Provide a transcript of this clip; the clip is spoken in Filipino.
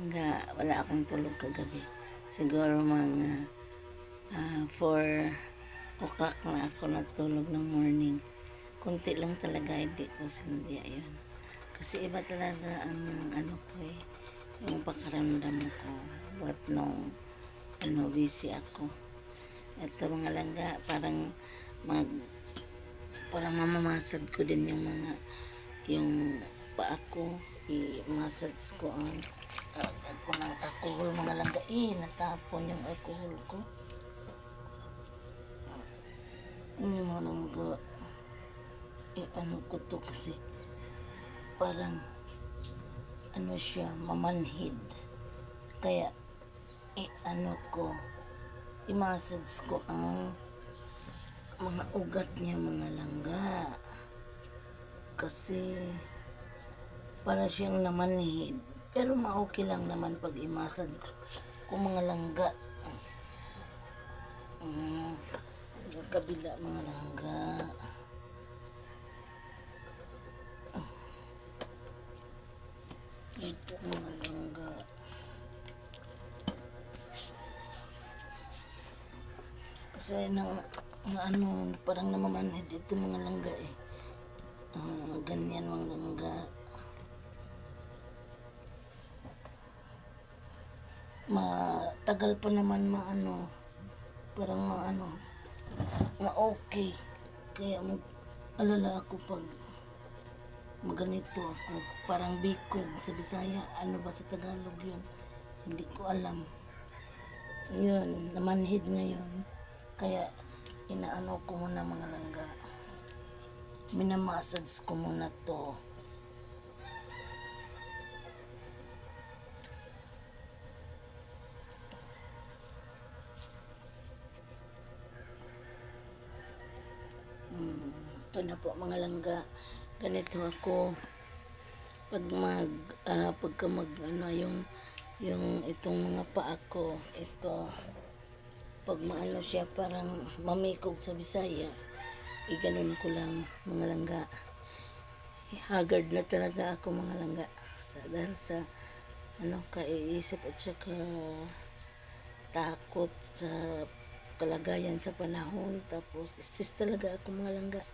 Langga, wala akong tulog kagabi. Siguro mga 4 o'clock na ako natulog ng morning. Kunti lang talaga, hindi ko sinadya yun. Kasi iba talaga ang ano ko yung pakaramdam ko. What nung busy ako. Ito mga langga, parang mamamasad ko din yung paa ko. I-massage ko ang ako ng alcohol mga langga. Natapon yung alcohol ko. Yung mga langga. Ano ko to kasi parang ano siya, mamanhid. Kaya ano ko, i-massage ko ang mga ugat niya mga langga. Kasi para siyang namanhid. Pero ma-okay lang naman pag i-massage ko mga langga. Sa kabila mga langga. Ito mga langga. Kasi ano, parang namamanhid ito mga langga ganyan mga langga. Matagal pa naman parang ma-okay. Kaya alala ako pag maganito ako. Parang bikog sa Bisaya. Ano ba sa Tagalog yun? Hindi ko alam. Yun, namanhid ngayon. Kaya inaano ko muna mga langga. Minamassage ko muna to. Ito na po mga langga. Ganito ako pag pagka yung itong mga paa ko, ito pag maano siya parang mamikog sa Bisaya, iganon ko lang mga langga. Haggard na talaga ako mga langga dahil sa kaiisip at saka takot sa kalagayan sa panahon. Tapos stress talaga ako mga langga.